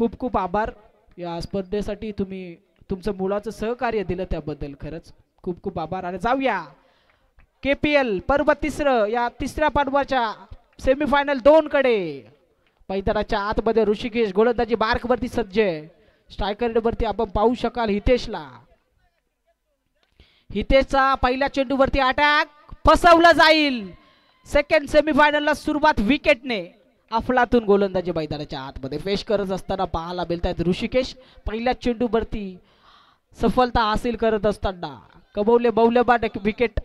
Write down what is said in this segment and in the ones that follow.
खूप खूप आभार या स्पर्धेसाठी तुम्ही तुमचं मुलाचं सहकार्य दिलं त्याबद्दल खरंच खूप खूप आभार. आणि जाऊया KPL पर्व तिसरं या तिसऱ्या पर्वाच्या सेमीफायनल 2 कडे. मैदानाच्या आतमध्ये ऋषिकेश गोलंदाजी मार्क वरती सज्ज. स्ट्रायकर वरती आपण पाहू शकाल हितेशला. हितेशचा पहिल्या चेंडूवरती अटॅक फसवला जाईल. सेकंड सेमीफायनलला सुरुवात विकेटने. अफलातून गोलंदाजी मैदानाच्या आतमध्ये पेश करत असताना पाहायला मिळतात ऋषिकेश. पहिल्या चेंडूवरती सफलता हासिल करत असताना कमवले मौल्यवान विकेट.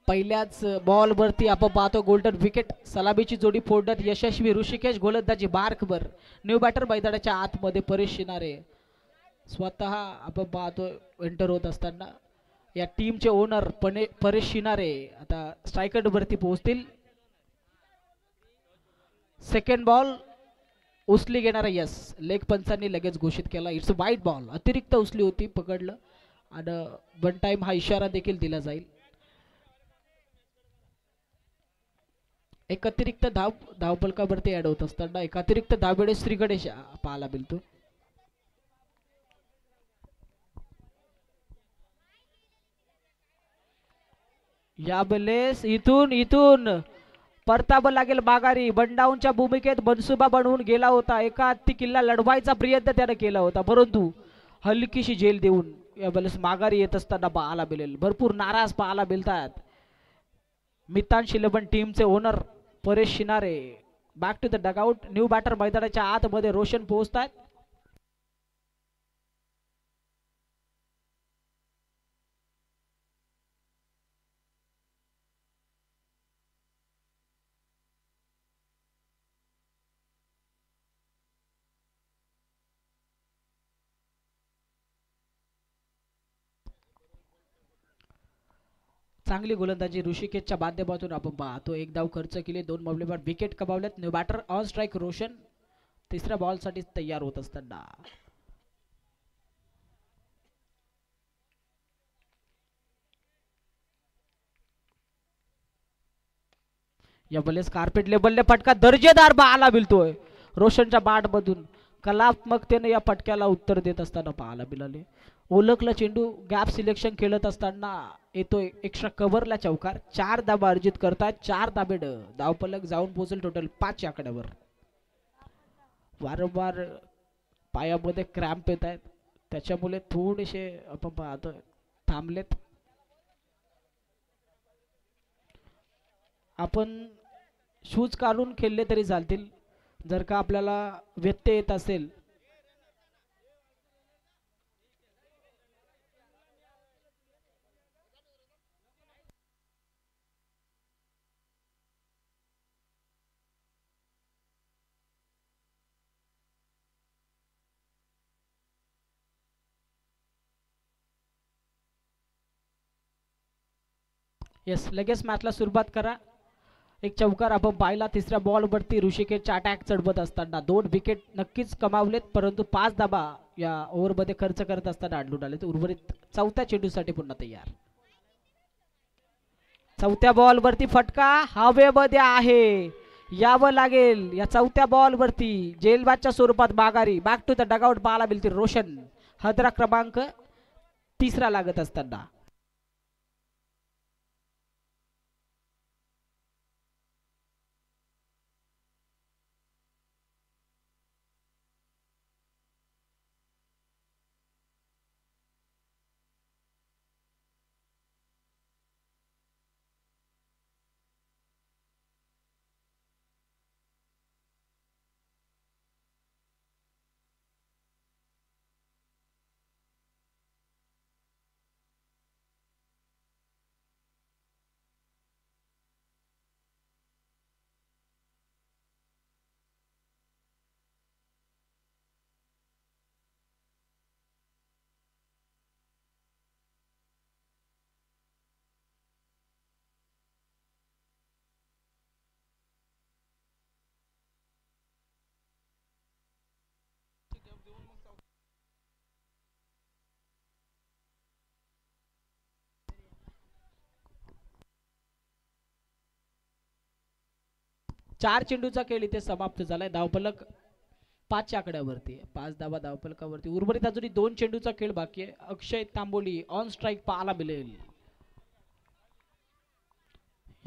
पहिल्याच बॉल वरती आपण पाहतो गोल्डन विकेट. सलामीची जोडी फोडण्यात यशस्वी ऋषिकेश गोलंदाजी मार्कवर. न्यू बॅटर मैदानाच्या आतमध्ये परेश शिनारे स्वतः आपण पाहतो एंटर होत असताना. या टीमचे ओनर परेश शिनारे आता स्ट्रायकर वरती पोहोचतील. सेकंड बॉल उचली घेणारा यस लेग पंचांनी लगेच घोषित केला. इट्स वाईट बॉल. अतिरिक्त उचली होती पकडलं आणि वन टाइम हा इशारा देखील दिला जाईल. एक अतिरिक्त धावपलकावरती ऍड होत असताना एक अतिरिक्त धाववेळे श्री गणेश पाहायला मिळतो. यावेळेस इथून इथून परतावं लागेल माघारी. बंडाऊनच्या भूमिकेत मनसुबा बनवून गेला होता. एका हत्ती किल्ला लढवायचा प्रयत्न त्याने केला होता परंतु हलकीशी जेल देऊन यावेळेस माघारी येत असताना पाहायला मिळेल. भरपूर नाराज पाहायला मिळतात. मितान 11 टीमचे owner Paresh Shinare. Back to the dugout. New batter मैदानाच्या आतमध्ये रोशन पोहोचतात. चांगली गोलंदाजी ऋषिकेशच्या माध्यमातून आपण पाहतो. एक धाव खर्च केले, 2 मौल्यवान विकेट कमावल्यात. New batter on strike Roshan तिसऱ्या बॉल साठी तयार होत असताना या बलेस कार्पेट लेबलने फटका दर्जेदार पाहायला मिळतोय. रोशनच्या बॅट मधून कलात्मकतेने या फटक्याला उत्तर देत असताना पाहायला मिळाले. ओळखला चेंडू गॅप सिलेक्शन खेळत असताना येतोय एक्स्ट्रा कव्हरला चौकार. 4 धाबा अर्जित करतात. 4 धाबे धावपलक जाऊन पोहोचेल टोटल 5 आकड्यावर. वारंवार पायामध्ये क्रॅम्प येत आहेत त्याच्यामुळे थोडेसे आपण पाहतो थांबलेत. आपण शूज काढून खेळले तरी चालतील जर का आपल्याला व्यत्यय येत असेल. येस लगेच मॅचला सुरुवात करा. एक चौकार आपण पाहिला तिसऱ्या बॉल वरती ऋषिकेशचा अटॅक चढवत असताना 2 विकेट नक्कीच कमावलेत परंतु 5 धाबा या ओव्हरमध्ये खर्च करत असताना आढळून आले. उर्वरित चौथ्या चेंडूसाठी पुन्हा तयार. चौथ्या बॉल वरती फटका हवेमध्ये आहे. यावं लागेल या चौथ्या बॉल वरती जेलबादच्या स्वरूपात माघारी. बॅक टू द डगआउट पाहायला मिळतील रोशन. हदरा क्रमांक 3 लागत असताना 4 चेंडूचा खेळ इथे समाप्त झालाय. धावफलक 5च्या आकड्यावरती, 5 धावा धावफलकावरती. उर्वरित अजूनही 2 चेंडूचा खेळ बाकी आहे. अक्षय तांबोली ऑन स्ट्राईक पाहायला मिळेल.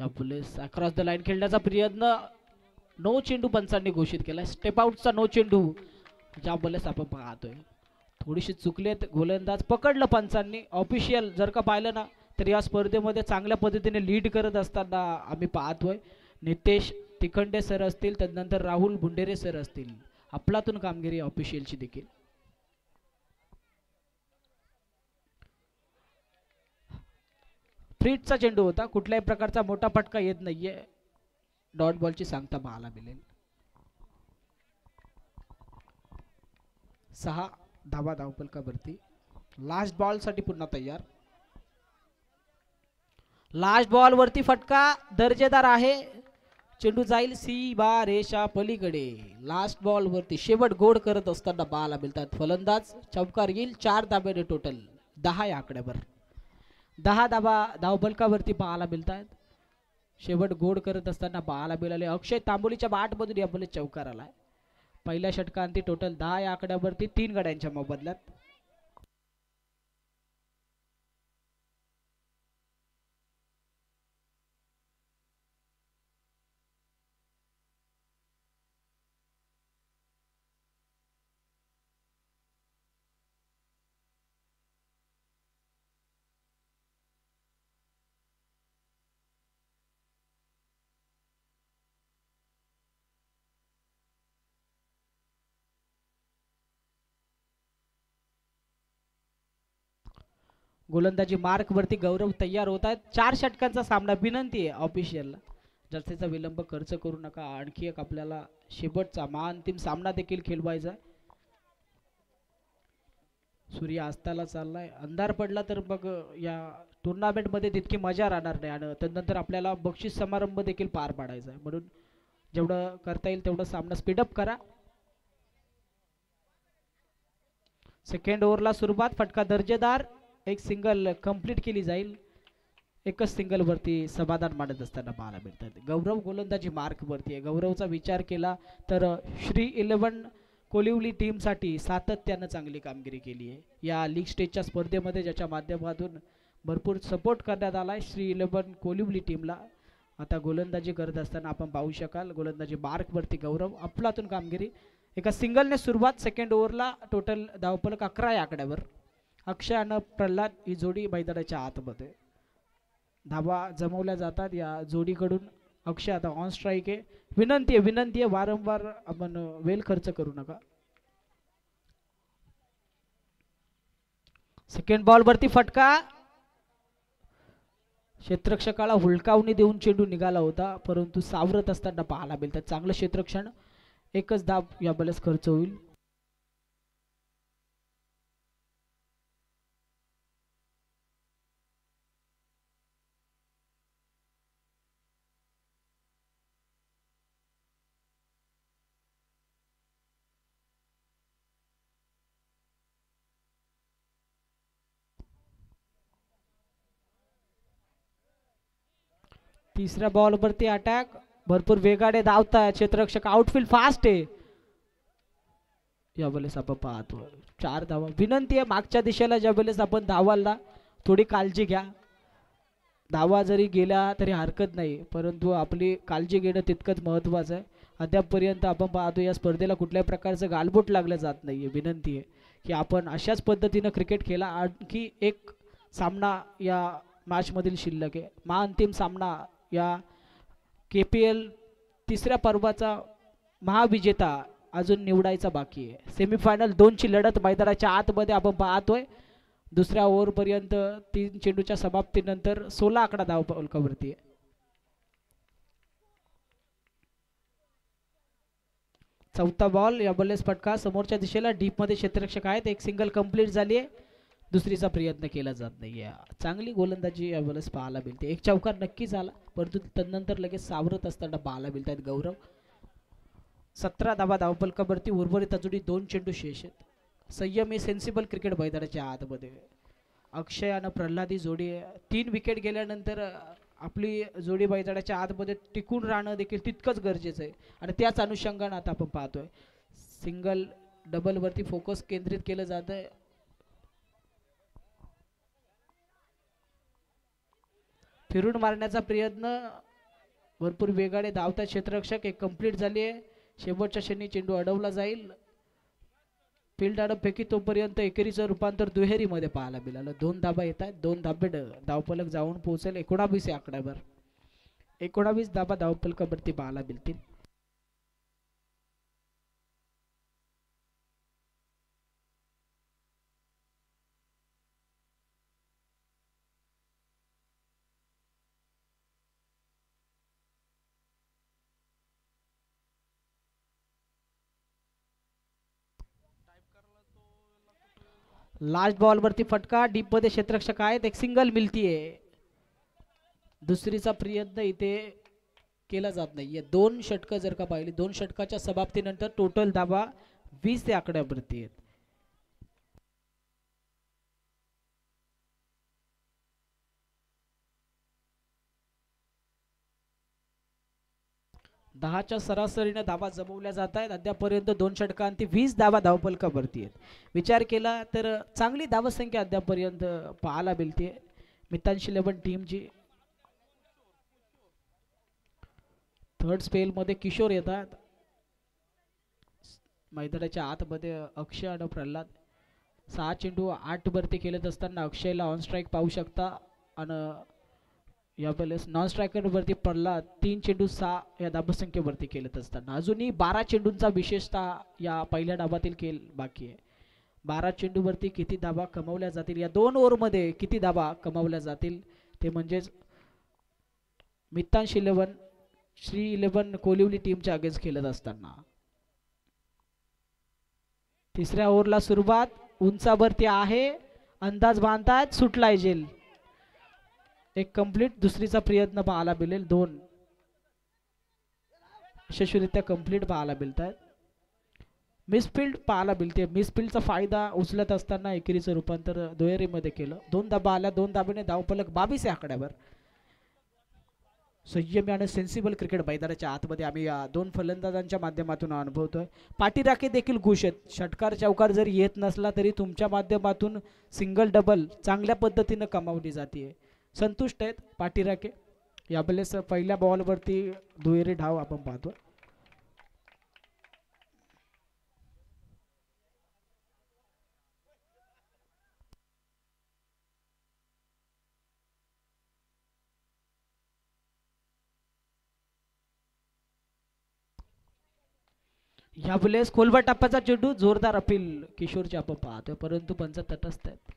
यापुढे अक्रॉस द लाईन खेळण्याचा प्रयत्न, नो चेंडू पंचांनी घोषित केला. स्टेप आउटचा नो चेंडू याबलेस आपण पाहतोय. थोडीशी चुकलेत गोलंदाज, पकडलं पंचांनी. ऑफिशियल जर का पाहिलं ना तर या स्पर्धेमध्ये चांगल्या पद्धतीने लीड करत असताना आम्ही पाहतोय. नितेश तिखंडे सर असतील, त्यानंतर राहुल भुंडेरे सर असतील. आपलातून कामगिरी ऑफिशियलची देखील. फ्रीटचा चेंडू होता, कुठल्याही प्रकारचा मोठा फटका येत नाहीये. डॉट बॉलची सांगता पाहायला मिळेल. 6 धावा धावफलकावरती. लास्ट बॉल साठी पुन्हा तयार. लास्ट बॉल वरती फटका दर्जेदार आहे. चेंडू जाईल सीमा रेषा पलीकडे. लास्ट बॉल वरती शेवट गोड करत असताना पाहायला मिळतात. फलंदाज चौकार येईल. 4 धाब्याने टोटल 10 या आकड्यावर. 10 धावा धावफलकावरती पाहायला मिळतात. शेवट गोड करत असताना पाहायला मिळाले. अक्षय तांबोलीच्या बॅट मधून यापुढे चौकार आलाय. पहिल्या षटकांती टोटल 10 या आकड्यावरती 3 गड्यांच्या मोबदल्यात. गोलंदाजी मार्क वरती गौरव तयार होत आहेत. 4 षटकांचा सामना. विनंती आहे ऑफिशियलला जास्तीचा विलंब खर्च करू नका. आणखी एक आपल्याला शेवटचा महाअंतिम सामना देखील खेळवायचा. सूर्य अस्ताला चाललाय. अंधार पडला तर मग या टुर्नामेंट मध्ये तितकी मजा राहणार नाही आणि त्यानंतर आपल्याला बक्षीस समारंभ देखील पार पाडायचा आहे. म्हणून जेवढं करता येईल तेवढं सामना स्पीडअप करा. सेकंड ओव्हरला सुरुवात. फटका दर्जेदार. एक सिंगल कंप्लीट केली जाईल. एकच सिंगल वरती समाधान मानत असताना पाहायला मिळतात. गौरव गोलंदाजी मार्क वरती आहे. गौरवचा विचार केला तर श्री 11 कोलिवली टीम साठी सातत्यानं चांगली कामगिरी केली आहे या लीग स्टेजच्या स्पर्धेमध्ये, ज्याच्या माध्यमातून भरपूर सपोर्ट करण्यात आलाय श्री 11 कोलिवली टीमला. आता गोलंदाजी करत असताना आपण पाहू शकाल गोलंदाजी मार्क वरती गौरव. आपलातून कामगिरी. एका सिंगलने सुरुवात. सेकंड ओव्हरला टोटल धावफलक 11 या आकड्यावर. अक्षय आणि प्रल्हाद ही जोडी मैदानाच्या आतमध्ये. धावा जमवल्या जातात या जोडीकडून. अक्षय आता ऑन स्ट्राईक आहे. विनंती आहे वारंवार आपण वेल खर्च करू नका. सेकंड बॉल वरती फटका. क्षेत्ररक्षकाला हुलकावणी देऊन चेंडू निघाला होता, परंतु सावरत असताना पाहायला मिळतात. चांगलं क्षेत्ररक्षण. एकच धाव या बलेस खर्च होईल. तिसऱ्या बॉल वरती अटॅक. भरपूर वेगाने धावताय क्षेत्ररक्षक. आउटफील्ड फास्ट आहे यावेळेस आपण पाहतो. 4 धावा. विनंती आहे मागच्या दिशेला ज्यावेळेस आपण धावायला थोडी काळजी घ्या. धावा जरी गेल्या तरी हरकत नाही, परंतु आपली काळजी घेणं तितकंच महत्त्वाचं आहे. अद्यापपर्यंत आपण पाहतो या स्पर्धेला कुठल्याही प्रकारचं गालबोट लागलं जात नाहीये. विनंती आहे की आपण अशाच पद्धतीनं क्रिकेट खेळा. आणखी एक सामना या मॅच मधील शिल्लक आहे. महाअंतिम सामना या KPL तिसऱ्या पर्वाचा महाविजेता अजून निवडायचा बाकी आहे. सेमीफायनल 2 ची लढत मैदानाच्या आतमध्ये आपण पाहतोय. दुसऱ्या ओव्हर पर्यंत 3 चेंडूच्या समाप्तीनंतर 16 आकडा धावफलकावरती आहे. चौथा बॉल. या बॉललेस फटका समोरच्या दिशेला डीप मध्ये क्षेत्ररक्षक आहेत. एक सिंगल कंप्लीट झाली आहे. दुसरीचा प्रयत्न केला जात नाही. चांगली गोलंदाजी या बॉललेस पाहायला मिळते. एक चौकार नक्की झाला, परंतु त्यानंतर लगेच सावरत असताना पाहायला मिळतात गौरव. 17 धावा धावफलकावरती. उर्वरित अजूनही 2 चेंडू शेष आहेत. संयमी सेन्सिबल क्रिकेट मैदानाच्या आतमध्ये. अक्षय आणि प्रल्हादी जोडी 3 विकेट गेल्यानंतर आपली जोडी बैजाड्याच्या आतमध्ये टिकून राहणं देखील तितकंच गरजेचं आहे आणि त्याच अनुषंगाने आता आपण पाहतोय सिंगल डबल वरती फोकस केंद्रित केलं जात आहे. फिरून मारण्याचा प्रयत्न भरपूर वेगाने धावता क्षेत्ररक्षक एक कंप्लीट झाली आहे. शेवटच्या क्षणी चेंडू अडवला जाईल. फील्ड आडफेकी तोपर्यंत एकेरीचं रूपांतर दुहेरीमध्ये पाहायला मिळालं. 2 धाबा येत आहेत. 2 धाबे धावफलक जाऊन पोहोचेल 19 या आकड्यावर. 19 धाबा धावफलकावरती पाहायला मिळतील. लास्ट बॉल वरती फटका डीप मध्ये क्षेत्ररक्षक आहेत. एक सिंगल मिळतीये. दुसरीचा प्रयत्न इथे केला जात नाहीये. 2 षटकं जर का पाहिली 2 षटकाच्या समाप्तीनंतर टोटल धाबा 20 या आकड्यावरती आहेत. दहाच्या सरासरीने धावा जमवल्या जात आहेत. अद्यापर्यंत 2 षटकांती 20 धावा धावफलकावरती आहेत. विचार केला तर चांगली धावसंख्या अद्यापर्यंत पाहायला मिळते मित्रांशी 11 टीमची. थर्ड स्पेल मध्ये किशोर येतात. मैदानाच्या आतमध्ये अक्षय आणि प्रल्हाद. 6 चेंडू 8 वरती खेळत असताना अक्षयला ऑन स्ट्राईक पाहू शकता आणि यावेळेस नॉन स्ट्रायकर वरती प्रल्हाद 3 चेंडू 6 या धावसंख्येवरती खेळत असताना अजूनही 12 चेंडूंचा विशेषतः या पहिल्या डावातील खेळ बाकी आहे. 12 चेंडूवरती किती धावा कमावल्या जातील या 2 ओव्हरमध्ये किती धावा कमावल्या जातील ते म्हणजेच मित्रांशी 11 श्री 11 कोलिवली टीमच्या अगेन्स्ट खेळत असताना. तिसऱ्या ओव्हरला सुरुवात उंचावरती आहे. अंदाज बांधतात सुटलाय जेल. एक कंप्लीट दुसरीचा प्रयत्न पाहायला मिळेल. 2 यशस्वीरित्या कंप्लीट पाहायला मिळतात. मिसफिल्ड पाहायला मिळते. मिसफिल्डचा फायदा उचलत असताना एकेरीचं रूपांतर दुहेरीमध्ये केलं. 2 धाबा आल्या. 2 धाब्याने धावफलक 22 या आकड्यावर. संयमी आणि सेन्सिबल क्रिकेट मैदानाच्या आतमध्ये आम्ही या 2 फलंदाजांच्या माध्यमातून अनुभवतोय. पाठीराखे देखील खुश आहेत. षटकार चौकार जरी येत नसला तरी तुमच्या माध्यमातून सिंगल डबल चांगल्या पद्धतीने कमावली जाते. संतुष्ट आहेत पाठीराखे. यावेळेस पहिल्या बॉलवरती दुहेरी धाव आपण पाहतो. यावेळेस खोलवर टप्प्याचा चेंडू जोरदार अपील किशोरचे आपण पाहतोय परंतु पंच तटस्थ आहेत.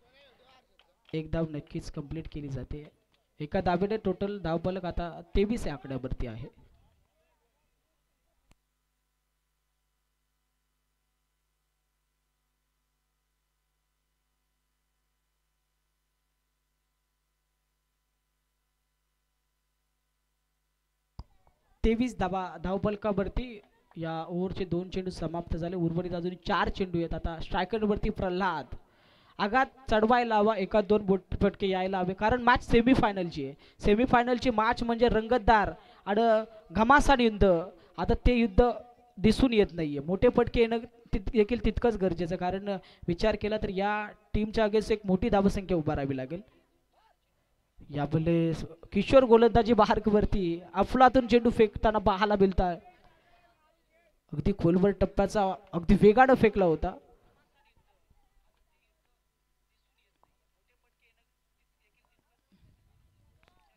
एक धाव नक्कीच कंप्लीट केली जाते. एका धावेने टोटल धावफलक आता 23 या आकड्यावरती आहे. तेवीस धावफलकावरती या ओव्हरचे 2 चेंडू समाप्त झाले. उर्वरित अजून 4 चेंडू आहेत. आता स्ट्रायकरवरती प्रल्हाद आघात चढवायला हवा. 1-2 बोट फटके यायला हवे कारण मॅच सेमीफायनलची आहे. सेमीफायनलची मॅच म्हणजे रंगतदार आणि घमासान युद्ध. आता ते युद्ध दिसून येत नाहीये. मोठे फटके येणं देखील तितकंच गरजेचं कारण विचार केला तर या टीमच्या अगेन्स्ट एक मोठी धावसंख्या उभारावी लागेल. यावेळेस किशोर गोलंदाजी बाहेरवरती अफलातून चेंडू फेकताना पाहायला मिळतात. अगदी खोलवर टप्प्याचा अगदी वेगानं फेकला होता.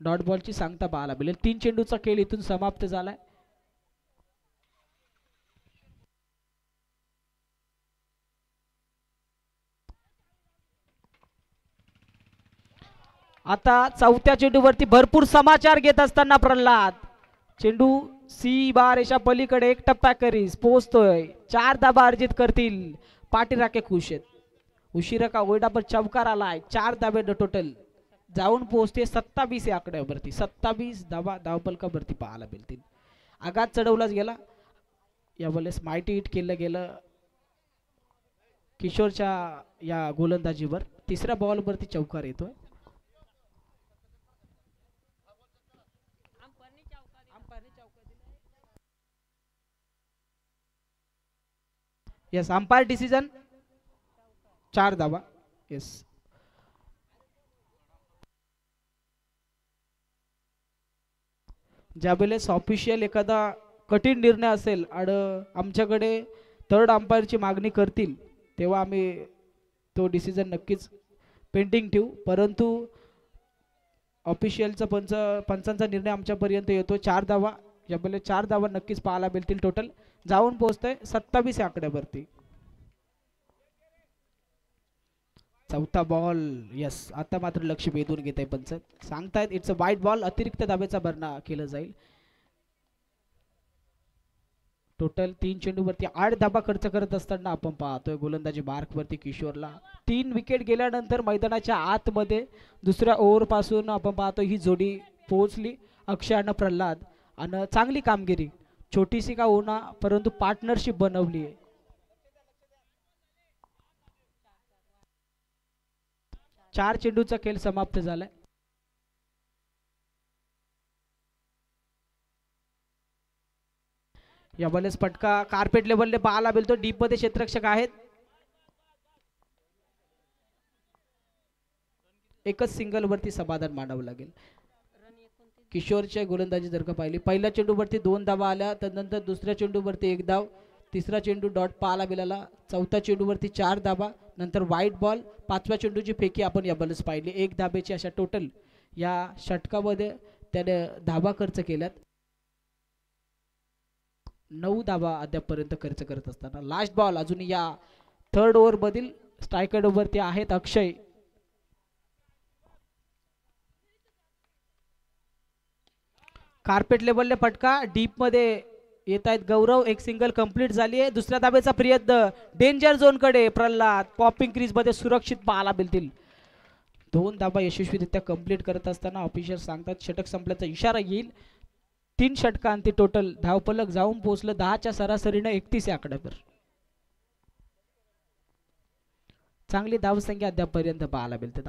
डॉट बॉलची सांगता पाहायला मिळेल. 3 चेंडूचा खेळ इथून समाप्त झालाय. आता चौथ्या चेंडूवरती भरपूर समाचार घेत असताना प्रल्हाद चेंडू सी बारेच्या पलीकडे 1 टप्प्या करीस पोहोचतोय. 4 धाबा अर्जित करतील. पाठीराखे खुश आहेत. उशिरा का ओयडा पर चौकार आलाय. 4 धाबे टोटल जाऊन पोहोचते 27 या आकड्यावरती. 27 धावा धावफलकावरती पाहायला मिळतील. आघात चढवलाच गेला. यावेळेस माहिती हिट केलं गेलं किशोरच्या या गोलंदाजीवर. तिसऱ्या बॉलवरती चौकार येतोय. यस अंपायर डिसिजन 4 धावा. येस ज्यावेळेस ऑफिशियल एखादा कठीण निर्णय असेल आणि आमच्याकडे थर्ड अंपायरची मागणी करतील तेव्हा आम्ही तो डिसिजन नक्कीच पेंडिंग ठेवू. परंतु ऑफिशियलचा पंचांचा निर्णय आमच्यापर्यंत येतो 4 धावा. ज्यावेळेस 4 धावा नक्कीच पाहायला मिळतील. टोटल जाऊन पोहोचतंय 27 या आकड्यावरती. चौथा बॉल. यस आता मात्र लक्ष वेधून घेत आहे पंच. सांगतायत इट्स अ वाईट बॉल. अतिरिक्त धाब्याचा भरणा केला जाईल. टोटल 3 चेंडूवरती 8 धाबा खर्च करत असताना आपण पाहतोय गोलंदाजी मार्कवरती किशोरला. 3 विकेट गेल्यानंतर मैदानाच्या आतमध्ये दुसऱ्या ओव्हर पासून आपण पाहतो ही जोडी पोहोचली. अक्षय आणि प्रल्हाद आणि चांगली कामगिरी छोटीशी का होना परंतु पार्टनरशिप बनवली आहे. चार चेंडूचा खेळ समाप्त झालाय. यावेळेस फटका कार्पेट लेवलने पाहायला मिळतो. डीप मध्ये क्षेत्ररक्षक आहेत. एकच सिंगल वरती समाधान मानावं लागेल. किशोरच्या गोलंदाजी जर का पाहिली पहिल्या चेंडूवरती 2 धावा आल्या. त्यानंतर दुसऱ्या चेंडूवरती 1 धाव. तिसरा चेंडू डॉट पाहायला मिळाला. चौथ्या चेंडूवरती 4 धावा. नंतर व्हाईट बॉल. 5व्या चेंडूची फेकी आपण यावेळेस पाहिली. 1 धाब्याची अशा टोटल या षटकामध्ये त्याने धावा खर्च केल्यात. 9 धावा अद्यापपर्यंत खर्च करत असताना लास्ट बॉल अजून या थर्ड ओव्हर मधील स्ट्रायकर वरती आहेत अक्षय. कार्पेट लेवलने फटका डीप मध्ये येत आहेत गौरव. एक सिंगल कंप्लीट झाली आहे. दुसऱ्या धाब्याचा प्रयत्न डेंजर झोन कडे प्रल्हाद. पॉपिंग क्रीज मध्ये सुरक्षित पाहायला मिळतील. 2 धाबा यशस्वीरित्या कंप्लीट करत असताना ऑफिशियल सांगतात षटक संपल्याचा इशारा येईल. 3 षटकांती टोटल धावफलक जाऊन पोहोचलं 10च्या सरासरीने 31 या आकड्यावर. चांगली धावसंख्या अद्यापपर्यंत पाहायला मिळतात.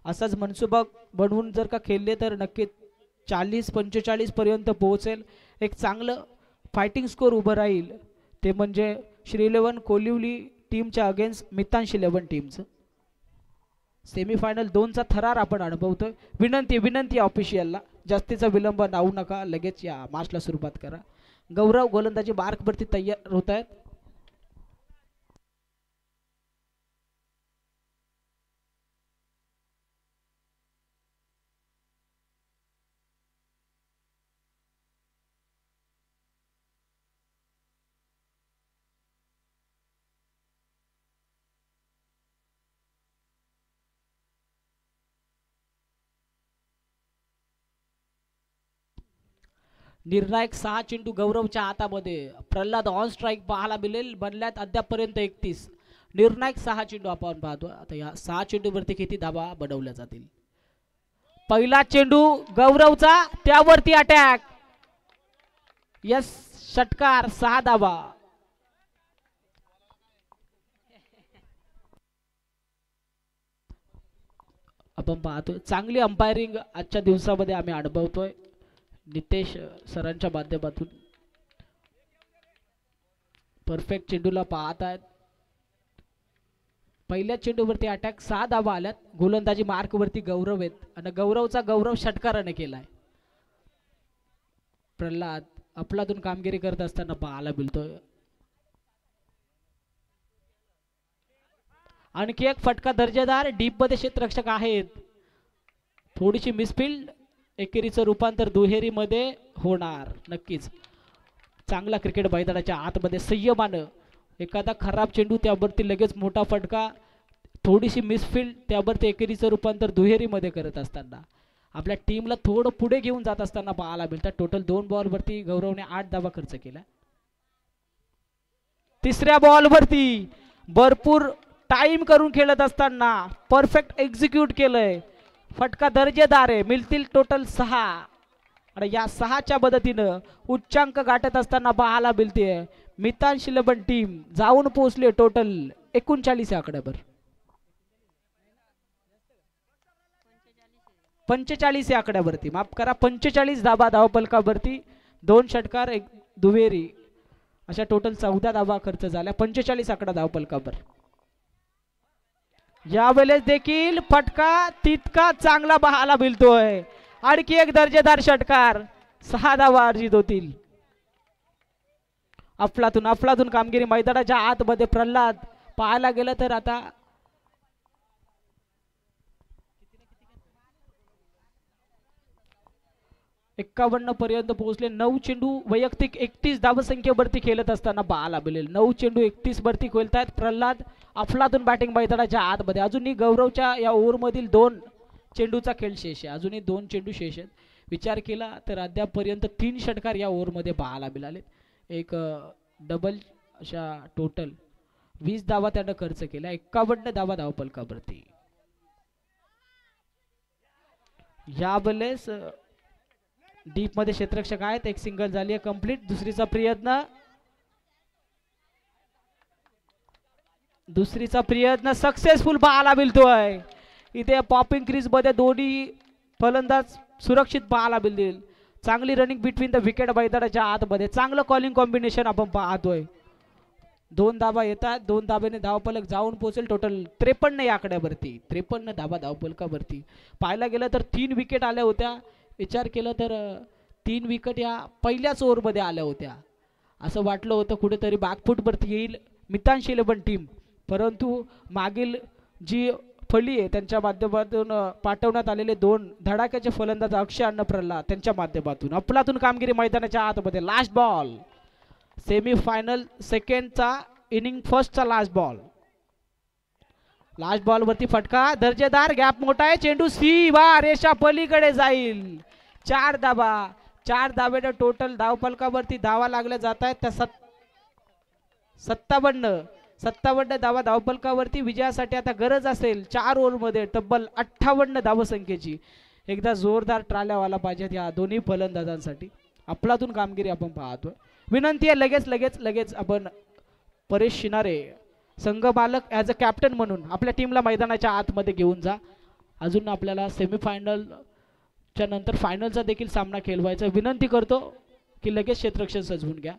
असाच मनसुबा बनवून जर का खेळले तर नक्कीच 40-45 पर्यंत पोहोचेल. एक चांगलं फायटिंग स्कोर उभं राहील. ते म्हणजे श्री 11 कोलिवली टीमच्या अगेन्स्ट मितांश 11 टीमचं सेमीफायनल 2चा थरार आपण अनुभवतोय. विनंती ऑफिशियलला जास्तीचा विलंब लावू नका. लगेच या मॅचला सुरुवात करा. गौरव गोलंदाजी मार्कवरती तयार होत आहेत. निर्णायक 6 चेंडू गौरवच्या हातामध्ये. प्रल्हाद ऑन स्ट्राइक पाहायला मिळेल. बनल्यात अद्यापपर्यंत 31. निर्णायक 6 चेंडू आपण पाहतो. आता या 6 चेंडूवरती किती धाबा बनवल्या जातील. पहिला चेंडू गौरवचा त्यावरती अटॅक. यस षटकार 6 धाबा. आपण पाहतोय चांगली अंपायरिंग आजच्या दिवसामध्ये आम्ही अनुभवतोय नितेश सरांच्या माध्यमातून. परफेक्ट चेंडूला पाहत आहेत. पहिल्या चेंडूवरती अटॅक 6 धावा आल्यात. गोलंदाजी मार्कवरती गौरव आहेत आणि गौरवचा गौरव षटकाराने केलाय. प्रल्हाद आपलातून कामगिरी करत असताना पाहायला मिळतोय. आणखी एक फटका दर्जेदार. डीप मध्ये क्षेत्ररक्षक आहेत. थोडीशी मिसफिल्ड. एकेरीचं रूपांतर दुहेरीमध्ये होणार. नक्कीच चांगला क्रिकेट मैदानाच्या आतमध्ये संयमानं एखादा खराब चेंडू त्यावरती लगेच मोठा फटका. थोडीशी मिसफिल्ड त्यावरती एकेरीचं रूपांतर दुहेरीमध्ये करत असताना आपल्या टीमला थोडं पुढे घेऊन जात असताना पाहायला मिळतात. टोटल 2 बॉलवरती गौरवने 8 धावा खर्च केला. तिसऱ्या बॉलवरती भरपूर टाइम करून खेळत असताना परफेक्ट एक्झिक्यूट केलंय. फटका दर्जेदार आहे. मिळतील टोटल 6 आणि या 6च्या मदतीनं उच्चांक गाठत असताना पाहायला मिळते मितांश 11 टीम जाऊन पोहोचले टोटल 39 आकड्यावर. 45 आकड्यावरती माफ करा 45 धाबा धावपलकावरती. 2 षटकार 1 दुहेरी अशा टोटल 14 धावा खर्च झाल्या, 45 आकडा धावफलकावर. यावेळेस देखील फटका तितका चांगला पाहायला मिळतोय. आणखी एक दर्जेदार षटकार, 6 धावा अर्जित होतील. अफलातून कामगिरी मैदानाच्या आतमध्ये. प्रल्हाद पाहायला गेलं तर आता 51 पर्यंत पोहोचले. 9 चेंडू वैयक्तिक 31 धावसंख्येवरती खेळत असताना पाहायला मिळेल. 9 चेंडू 31 वरती खेळतायत प्रल्हाद. अफलातून बॅटिंग मैदानाच्या आतमध्ये. अजूनही गौरवच्या या ओव्हरमधील 2 चेंडूचा खेळ शेष आहे. अजूनही 2 चेंडू शेष आहेत. विचार केला तर अद्यापपर्यंत 3 षटकार या ओव्हरमध्ये पाहायला मिळाले. एक डबल अशा टोटल 20 धावा त्यानं खर्च केला. 51 धावा धावफलकावरती. यावेळेस डीप मध्ये क्षेत्ररक्षक आहेत. एक सिंगल झाली आहे कंप्लीट. दुसरीचा प्रयत्न सक्सेसफुल पाहायला मिळतोय. इथे पॉपिंग क्रीज मध्ये दोन्ही फलंदाज सुरक्षित पाहायला मिळतील. चांगली रनिंग बिटवीन द विकेट मैदानाच्या आतमध्ये. चांगलं कॉलिंग कॉम्बिनेशन आपण पाहतोय. 2 धावा येतात. 2 धाब्याने धावफलक जाऊन पोहोचेल. टोटल 53 या आकड्यावरती. 53 धावा धावफलकावरती. पाहायला गेलं तर 3 विकेट आल्या होत्या. विचार केला तर 3 विकेट या पहिल्याच ओव्हरमध्ये आल्या होत्या. असं वाटलं होतं कुठेतरी बॅकफूटवरती येईल मितांश 11 टीम, परंतु मागील जी फळी आहे त्यांच्या माध्यमातून पाठवण्यात आलेले 2 धडाक्याचे फलंदाज अक्षय अण्णा प्रल्हाद त्यांच्या माध्यमातून अफलातून कामगिरी मैदानाच्या आतमध्ये. लास्ट बॉल सेमी फायनल सेकंडचा इनिंग फर्स्टचा लास्ट बॉल. लास्ट बॉल वरती फटका दर्जेदार. गॅप मोठा आहे. चेंडू सीवा रेषा पलीकडे जाईल. 4 धावा. 4 धावेने टोटल धावफलकावरती धावा लागल्या जात आहेत. त्या 57 धावा धावफलकावरती. विजयासाठी आता गरज असेल 4 ओव्हरमध्ये तब्बल 58 धावसंख्येची. एकदा जोरदार ट्राल्या व्हायला पाहिजेत या दोन्ही फलंदाजांसाठी. अफलातून कामगिरी आपण पाहतोय. विनंती आहे लगेच आपण परेश शिनारे संघ मालक ॲज अ कॅप्टन म्हणून आपल्या टीमला मैदानाच्या आतमध्ये घेऊन जा. अजून आपल्याला सेमीफायनलच्या नंतर फायनलचा देखील सामना खेळवायचा. विनंती करतो की लगेच क्षेत्ररक्षण सजवून घ्या.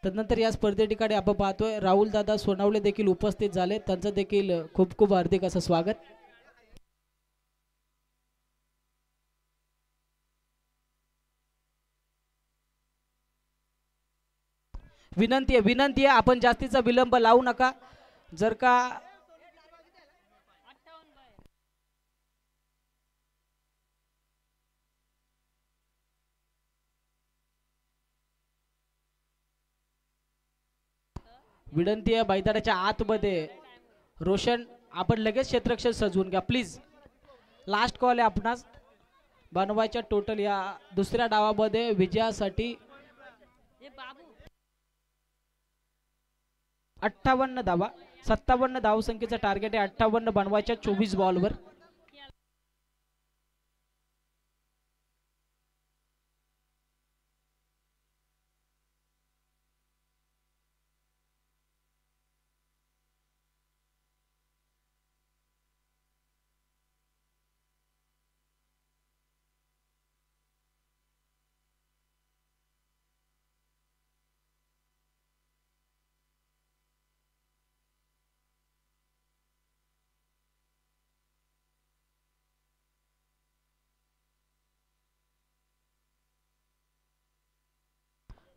तदनंतर या स्पर्धे ठिकाणी आपण पाहतोय राहुल दादा सोनावले देखील उपस्थित झाले. त्यांचं देखील खूप खूप हार्दिक असं स्वागत. विनंती आहे आपण जास्तीचा विलंब लावू नका. जर का विनंती आहे मैदानाच्या आतमध्ये रोशन आपण लगेच क्षेत्ररक्षण सजवून घ्या प्लीज. लास्ट कॉल आहे आपणास बनवायच्या. टोटल या दुसऱ्या डावामध्ये विजयासाठी 58 धावा. 57 धावसंख्येचा टार्गेट आहे. 58 बनवायच्या 24 बॉलवर.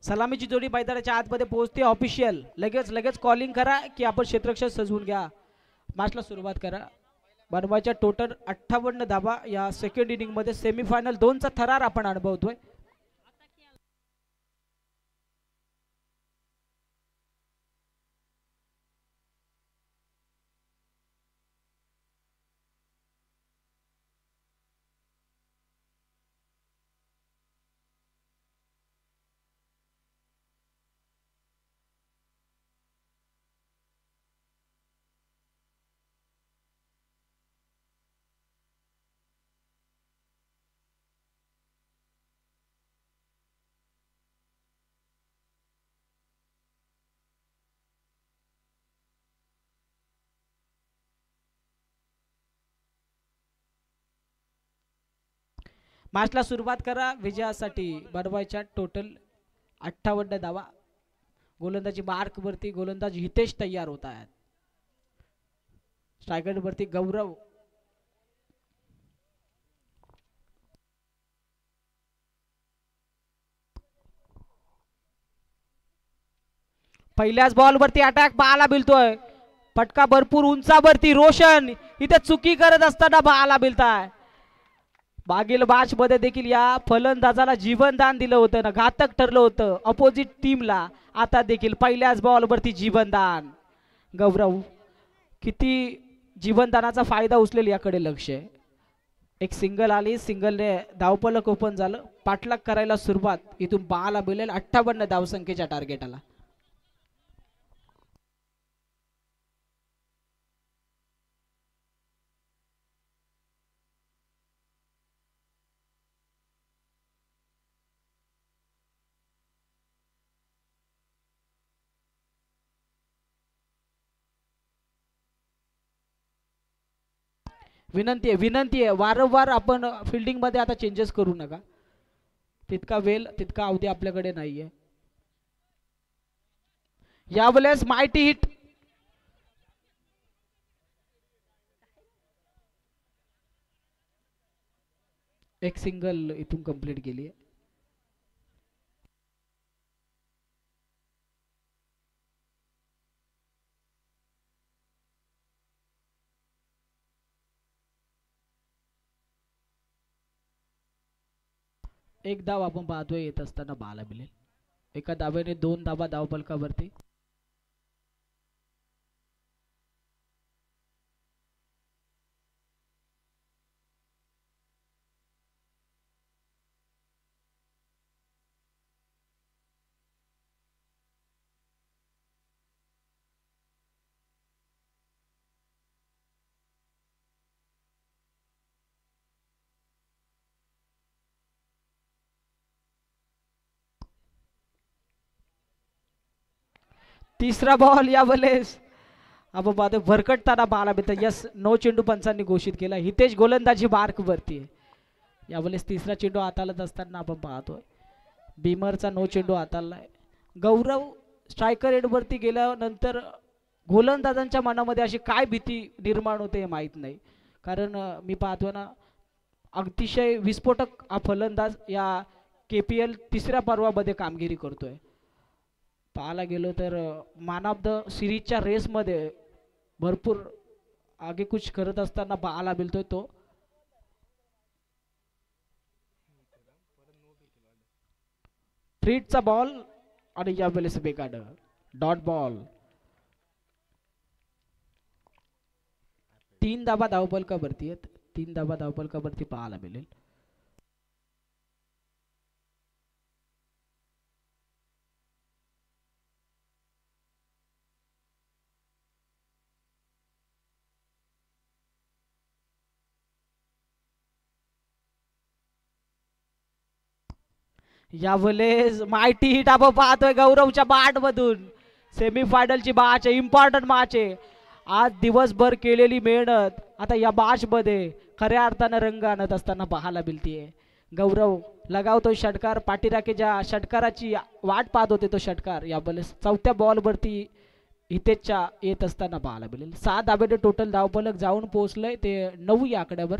सलामीची जोडी मैदानाच्या आतमध्ये पोहोचते. ऑफिशियल लगेच कॉलिंग करा की आपण क्षेत्ररक्षण सजवून घ्या. मॅचला सुरुवात करा. बनवायच्या टोटल 58 धावा या सेकंड इनिंग मध्ये. सेमीफायनल 2चा थरार आपण अनुभवतोय. मॅचला सुरुवात करा विजयासाठी बनवायच्या टोटल 58 धावा. गोलंदाजी मार्क वरती गोलंदाज हितेश तयार होत आहेत. स्ट्रायकर वरती गौरव. पहिल्याच बॉल वरती अटॅक पाहायला मिळतोय. फटका भरपूर उंचावरती रोशन इथे चुकी करत असताना पाहायला मिळताय. मागील मॅच मध्ये देखील या फलंदाजाला जीवनदान दिलं होतं ना, घातक ठरलं होतं अपोजिट टीमला. आता देखील पहिल्याच बॉल वरती जीवनदान. गौरव किती जीवनदानाचा फायदा उचलेल याकडे लक्ष आहे. एक सिंगल आली, सिंगलने धावफलक ओपन झालं. पाठलाग करायला सुरुवात इथून पाहायला मिळेल 58 धावसंख्येच्या टार्गेटला. विनंती आहे वारंवार आपण फिल्डिंग मध्ये आता चेंजेस करू नका. तितका वेळ तितका अवधी आपल्याकडे नाहीये. यावेळेस माइटी हिट. एक सिंगल इथून कंप्लीट केली आहे. एक धाव आपण पाहतोय येत असताना पाहायला मिळेल. एका धावेने 2 धावा धावफलकावरती. तिसरा बॉल यावेळेस आपण पाहतोय भरकटताना पाहायला मिळतं. यस, नो चेंडू पंचांनी घोषित केला. हितेश गोलंदाजी मार्क वरती आहे. यावेळेस तिसरा चेंडू हाताळत असताना आपण पाहतोय बीमरचा नो चेंडू हाताळलाय. गौरव स्ट्रायकर एंड वरती गेल्यानंतर गोलंदाजांच्या मनामध्ये अशी काय भीती निर्माण होते हे माहीत नाही. कारण मी पाहतोय ना अतिशय विस्फोटक हा फलंदाज या KPL तिसऱ्या पर्वामध्ये कामगिरी करतोय. पाहायला गेलो तर मॅन ऑफ द सिरीजच्या रेसमध्ये भरपूर आगेकूच करत असताना पाहायला मिळतोय तो. थ्रीटचा बॉल आणि यावेळेस बेगाड डॉट बॉल. 3 धावा धावफलकावरती आहेत. 3 धावा धावफलकावरती पाहायला मिळेल. यावेळेस माहिती हिट आपण पाहतोय गौरवच्या बॅट मधून. सेमीफायनलची मॅच आहे, इम्पॉर्टंट मॅच आहे. आज दिवसभर केलेली मेहनत आता या मॅच मध्ये खऱ्या अर्थानं रंग आणत असताना पाहायला मिळतीये. गौरव लगावतोय षटकार. पाठीराखेच्या षटकाराची वाट पाहत होते तो षटकार यावेळेस चौथ्या बॉल वरती हितेशच्या येत असताना पाहायला मिळेल. 7 धावेने टोटल धावफलक जाऊन पोहोचलंय ते 9 या आकड्यावर.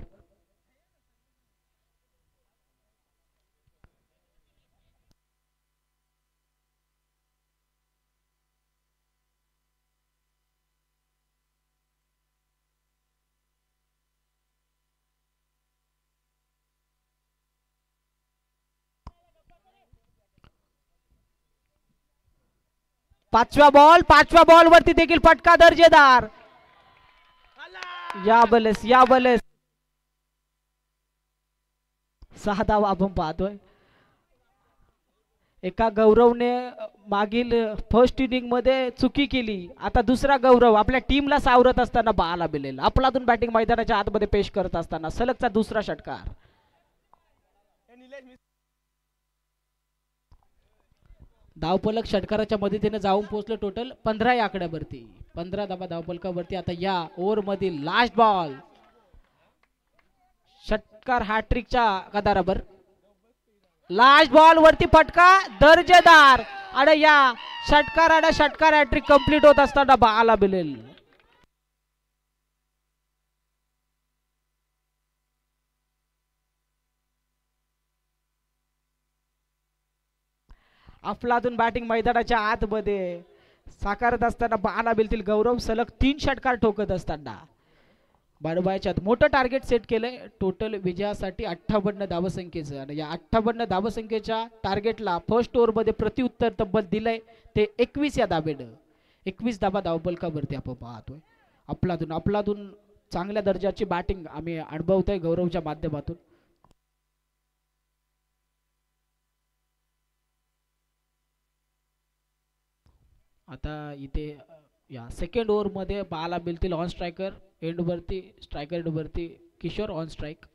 पाचव्या बॉल वरती देखील फटका दर्जेदार. यावेळेस 6 धावा आपण पाहतोय. एका गौरवने मागील फर्स्ट इनिंग मध्ये चुकी केली. आता दुसरा गौरव आपल्या टीमला सावरत असताना पाहायला मिळेल. आपलातून बॅटिंग मैदानाच्या आतमध्ये पेश करत असताना सलगचा दुसरा षटकार. धावफलक षटकाराच्या मदतीने जाऊन पोहोचलं टोटल 15 या आकड्यावरती. 15 धावा धावफलकावरती. आता या ओव्हर मधील लास्ट बॉल षटकार हॅट्रिकच्या कदारावर. लास्ट बॉल वरती फटका दर्जेदार आणि या षटकार हॅट्रिक कंप्लीट होत असताना पाहायला मिळेल. अफलातून बॅटिंग मैदानाच्या आतमध्ये साकारत असताना पाहायला मिळतील. गौरव सलग 3 षटकार ठोकत असताना बाळूबाईच्या मोठं टार्गेट सेट केलंय टोटल विजयासाठी 58 धावसंख्येचं. आणि या 58 धावसंख्येच्या टार्गेटला फर्स्ट ओव्हर मध्ये प्रत्युत्तर तब्बल दिलंय ते 21 या धाबेनं. 21 धाबा धावपलकावरती आपण पाहतोय. अफलातून चांगल्या दर्जाची बॅटिंग आम्ही अनुभवतोय गौरवच्या माध्यमातून. आता इथे या सेकंड ओव्हर मध्ये पाहायला मिळतील ऑन स्ट्रायकर एंडवरती किशोर ऑन स्ट्राइक.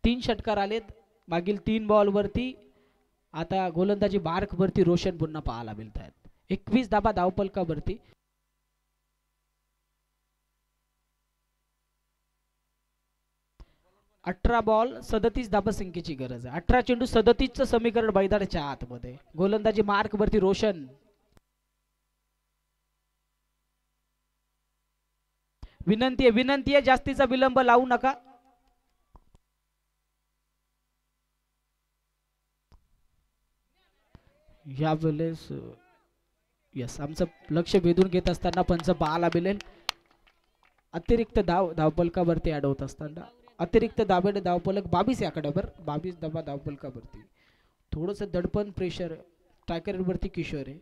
3 षटकार आलेत मागील 3 बॉल वरती. आता गोलंदाजी मार्क वरती रोशन पुन्हा पाहायला मिळत आहेत. 21 धाबा धावपलकावरती. अठरा बॉल 37 धावसंख्येची गरज आहे. 18 चेंडू 37चं समीकरण मैदानाच्या आतमध्ये. गोलंदाजी मार्क वरती रोशन. विनंती आहे जास्तीचा विलंब लावू नका. यावेळेस यस आमचं लक्ष वेधून घेत असताना पंच पाहायला मिळेल. अतिरिक्त धावपलकावरती ऍड होत असताना अतिरिक्त दाबेने धावपलक 22 या आकड्यावर. 22 धाबा धावपलकावरती. थोडस दडपण प्रेशर स्ट्रायकर वरती किशोर आहे.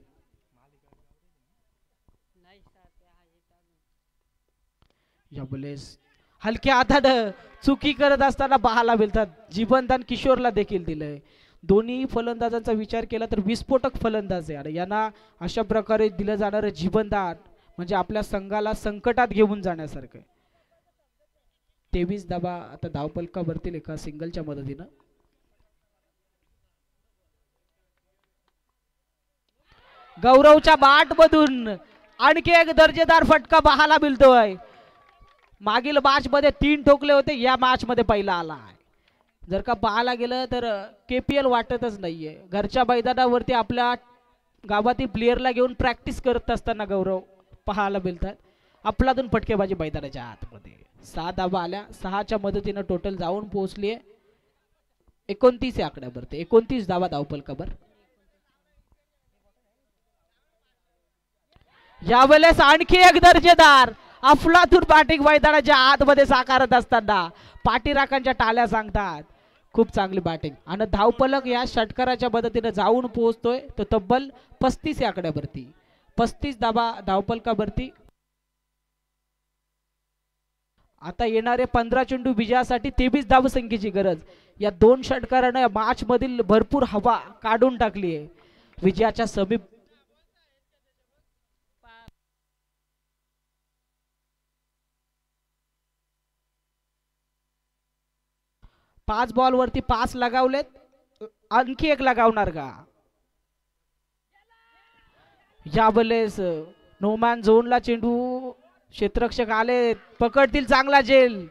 यावेळेस हलक्या हातानं चुकी करत असताना पाहायला मिळतात. जीवनदान किशोरला देखील दिलंय. दोन्ही फलंदाजांचा विचार केला तर विस्फोटक फलंदाज आहे. आणि यांना अशा प्रकारे दिलं जाणारं जीवनदान म्हणजे आपल्या संघाला संकटात घेऊन जाण्यासारखं. 23 धाबा आता धावपलकावरती एका सिंगलच्या मदतीनं. गौरवच्या बाट मधून आणखी एक दर्जेदार फटका पाहायला मिळतोय. मागील मॅच मध्ये 3 ठोकले होते. या मॅच मध्ये पहिला आला आहे. जर का पाहायला गेलं तर केपीएल वाटतच नाहीये. घरच्या मैदानावरती आपल्या गावातील प्लेयरला घेऊन प्रॅक्टिस करत असताना गौरव पाहायला मिळतात. आपलातून फटकेबाजी मैदानाच्या आतमध्ये. 6 धाबा आल्या. 6च्या मदतीनं टोटल जाऊन पोहोचलीये 29 या आकड्यावरती. 29 धाबा धावपलकावर. यावेळेस आणखी एक दर्जेदार अफलातून बॅटिंग मैदानाच्या आतमध्ये साकारत असताना पाठीराखांच्या टाळ्या सांगतात. खूप चांगली बॅटिंग आणि धावपलक या षटकाराच्या मदतीने जाऊन पोहोचतोय तो तब्बल 35 या आकड्यावरती. 35 धाबा धावपलकावरती. आता येणारे 15 चेंडू विजयासाठी 23 धावसंख्येची गरज. या 2 षटकाराने मॅच मधील भरपूर हवा काढून टाकली आहे. विजयाच्या समीप 5 बॉल वरती 5 लगावलेत. आणखी एक लगावणार का? यावेळेस नोमॅन झोनला चेंडू क्षेत्ररक्षक आले पकडतील चांगला झेल.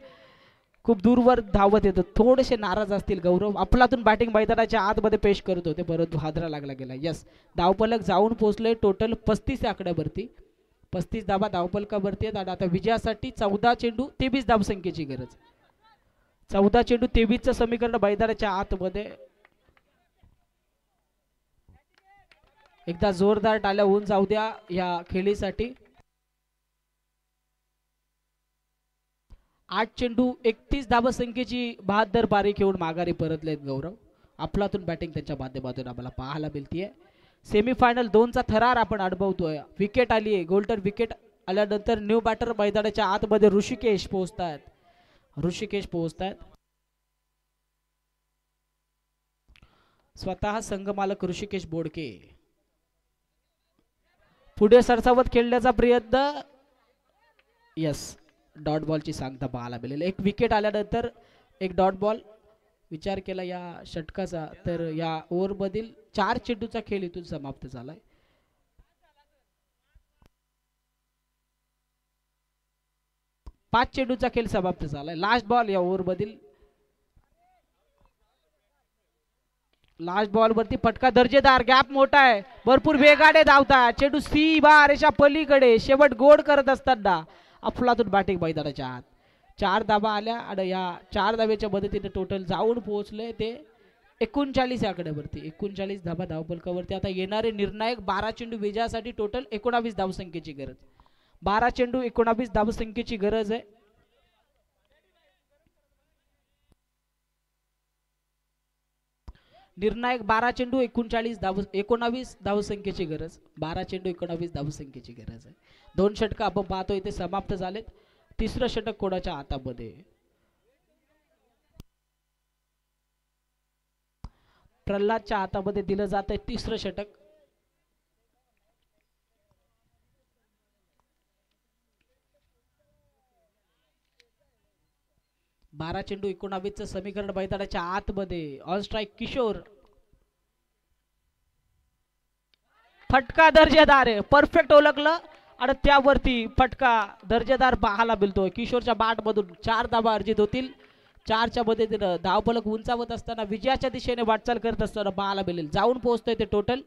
खूप दूरवर धावत येतात. थोडेसे नाराज असतील गौरव. अफलातून बॅटिंग मैदानाच्या आतमध्ये पेश करत होते परंतु हादरा लागला गेला. यस धावपलक जाऊन पोहोचले टोटल 35 या आकड्यावरती. 35 धाबा धावपलकावरती आहेत. आणि आता विजयासाठी 14 चेंडू 23 धावसंख्येची गरज. 14 चेंडू 23चं समीकरण मैदानाच्या आतमध्ये. एकदा जोरदार टाळ्या होऊन जाऊ द्या या खेळीसाठी. 8 चेंडू 31 धावसंख्येची 72 पारी खेळून माघारी परतलेत गौरव. अफलातून बॅटिंग त्यांच्या माध्यमातून आम्हाला पाहायला मिळतीये. सेमीफायनल 2चा थरार आपण अनुभवतोय. विकेट आली आहे. गोल्डन विकेट आल्यानंतर न्यू बॅटर मैदानाच्या आतमध्ये ऋषिकेश पोहोचतात. स्वतः संघमालक ऋषिकेश बोडके पुढे सरसावत खेळण्याचा प्रयत्न. यस डॉट बॉलची सांगता पाहायला मिळेल. एक विकेट आल्यानंतर एक डॉट बॉल विचार केला या षटकाचा तर या ओव्हर मधील 4 चेंडूचा खेळ इथून समाप्त झालाय. 5 चेंडूचा खेळ समाप्त झालाय. लास्ट बॉल या ओव्हर मधील. लास्ट बॉल वरती फटका दर्जेदार, गॅप मोठा आहे, भरपूर वेगाने धावतात. चेंडू सी बारेच्या पलीकडे शेवट गोड करत असताना अफलातून बॅटिंग मैदानाच्या आत. 4 धाबा आल्या आणि या 4 धाब्याच्या मदतीने टोटल जाऊन पोहोचले ते 39 आकड्यावरती. 39 धाबा धावफलकावरती. आता येणारे निर्णायक 12 चेंडू विजयासाठी टोटल 19 धावसंख्येची गरज. 12 चेंडू 19 धावसंख्येची गरज आहे. निर्णायक 12 चेंडू 19 धावसंख्येची गरज. 12 चेंडू 19 धावसंख्येची गरज आहे. 2 षटक आपण पाहतो इथे समाप्त झालेत. तिसरं षटक कोणाच्या हातामध्ये? प्रल्हादच्या हातामध्ये दिलं जात आहे तिसरं षटक. बारा चेंडू 19चं समीकरण मैदानाच्या आतमध्ये. On strike Kishore. फटका दर्जेदार आहे, परफेक्ट ओळखलं आणि त्यावरती फटका दर्जेदार पाहायला मिळतोय. किशोरच्या बॅट मधून 4 धावा अर्जित होतील. 4च्या मदतीनं धावफलक उंचावत असताना विजयाच्या दिशेने वाटचाल करत असताना पाहायला मिळेल. जाऊन पोहोचतोय ते टोटल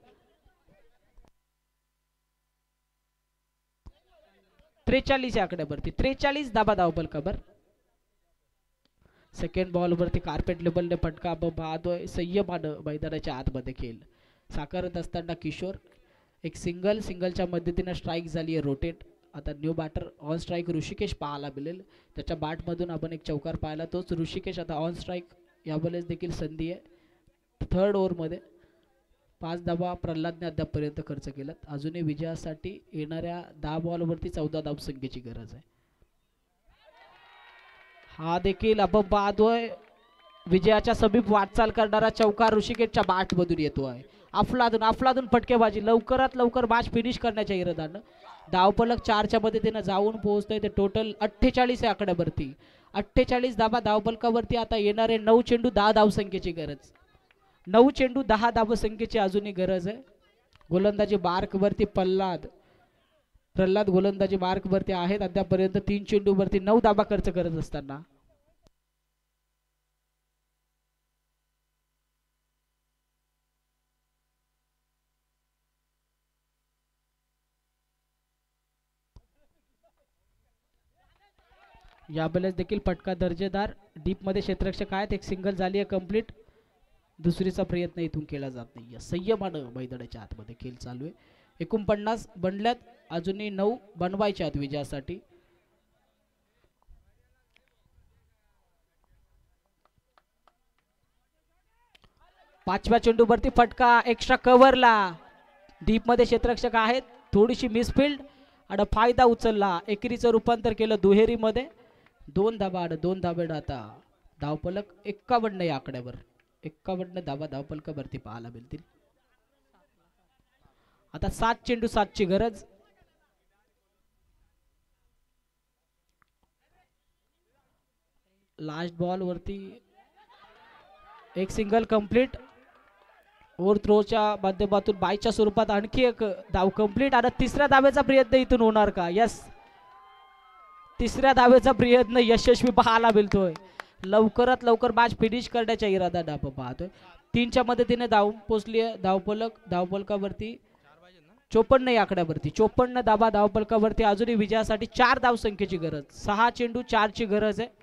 43 आकड्यावरती. 43 धाबा धावफलकावर. सेकंड बॉल वरती कार्पेट लेबलने फटका आपण पाहतोय. संयमानं मैदानाच्या आतमध्ये खेळ साकारत असताना किशोर. एक सिंगलच्या मदतीनं स्ट्राइक झाली आहे रोटेट. आता new batter on strike Hrishikesh पाहायला मिळेल. त्याच्या बॅटमधून आपण एक चौकार पाहिला, तोच ऋषिकेश आता ऑन स्ट्राइक. यावेळेस देखील संधी आहे. थर्ड ओव्हरमध्ये 5 धावा प्रल्हादने अद्यापपर्यंत खर्च केलात. अजूनही विजयासाठी येणाऱ्या 10 बॉलवरती 14 धावसंख्येची गरज आहे. हा देखील आपण पाहतोय विजयाच्या समीप वाटचाल करणारा चौकार ऋषिकेशच्या बॅटमधून येतोय. अफलातून फटकेबाजी. लवकरात लवकर मॅच फिनिश करण्याच्या इराद्यानं धावफलक 4च्या मदतीनं जाऊन पोहोचतोय ते टोटल 48 आकड्यावरती. 48 धाबा धावफलकावरती. आता येणारे 9 चेंडू 10 धावसंख्येची गरज. 9 चेंडू 10 धावसंख्येची अजूनही गरज आहे. गोलंदाजी मार्कवरती प्रल्हाद गोलंदाजी मार्कवरती आहेत. अद्यापर्यंत 3 चेंडूवरती 9 धाबा खर्च करत असताना यावेळेस देखील फटका दर्जेदार. डीप मध्ये क्षेत्ररक्षक आहेत. एक सिंगल झाली आहे कंप्लीट. दुसरीचा प्रयत्न इथून केला जात नाही. संयमानं मैदानाच्या आतमध्ये खेळ चालू आहे. 49 बनल्यात, अजूनही 9 बनवायच्या आहेत विजयासाठी. पाचव्या चेंडूवरती फटका एक्स्ट्रा कव्हरला. डीप मध्ये क्षेत्ररक्षक आहेत. थोडीशी मिसफिल्ड आणि फायदा उचलला. एकेरीचं रूपांतर केलं दुहेरीमध्ये. 2 धाबा 2 धाबे. आता धावफलक 51 या आकड्यावर. 51 धाबा धावफलकावरती पाहायला मिळतील. आता 7 चेंडू 7ची गरज. लास्ट बॉल वरती एक सिंगल कंप्लीट. ओव्हर थ्रोच्या माध्यमातून बायच्या स्वरूपात आणखी एक धाव कंप्लीट. आणि तिसऱ्या धावेचा प्रयत्न इथून होणार का? यस, तिसऱ्या धावेचा प्रयत्न यशस्वी पाहायला मिळतोय. लवकरात लवकर मॅच फिनिश करण्याच्या इराद्याने आपण पाहतोय. 3च्या मदतीने धावून पोचली आहे धावफलकावरती 54 या आकड्यावरती. 54 धाबा धावफलकावरती. अजूनही विजयासाठी 4 धावसंख्येची गरज. 6 चेंडू 4ची गरज आहे.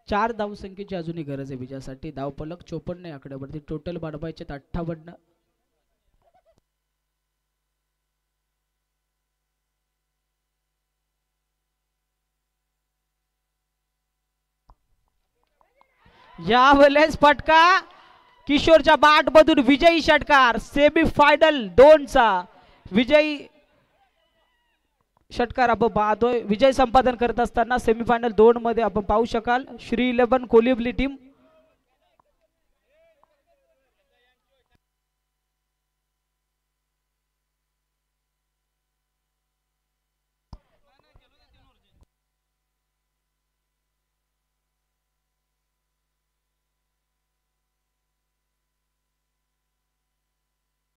चार धावसंख्येची अजूनही गरज आहे विजयासाठी. धावफलक 54 या आकड्यावरती. टोटल बनवायचे 58. यावेळेस फटका किशोरच्या बॅट मधून विजयी षटकार. सेमीफायनल 2चा विजयी षटकार आपण पाहतोय. विजय संपादन करत असताना सेमीफायनल 2 मध्ये आपण पाहू शकाल श्री 11 कोलिवली टीम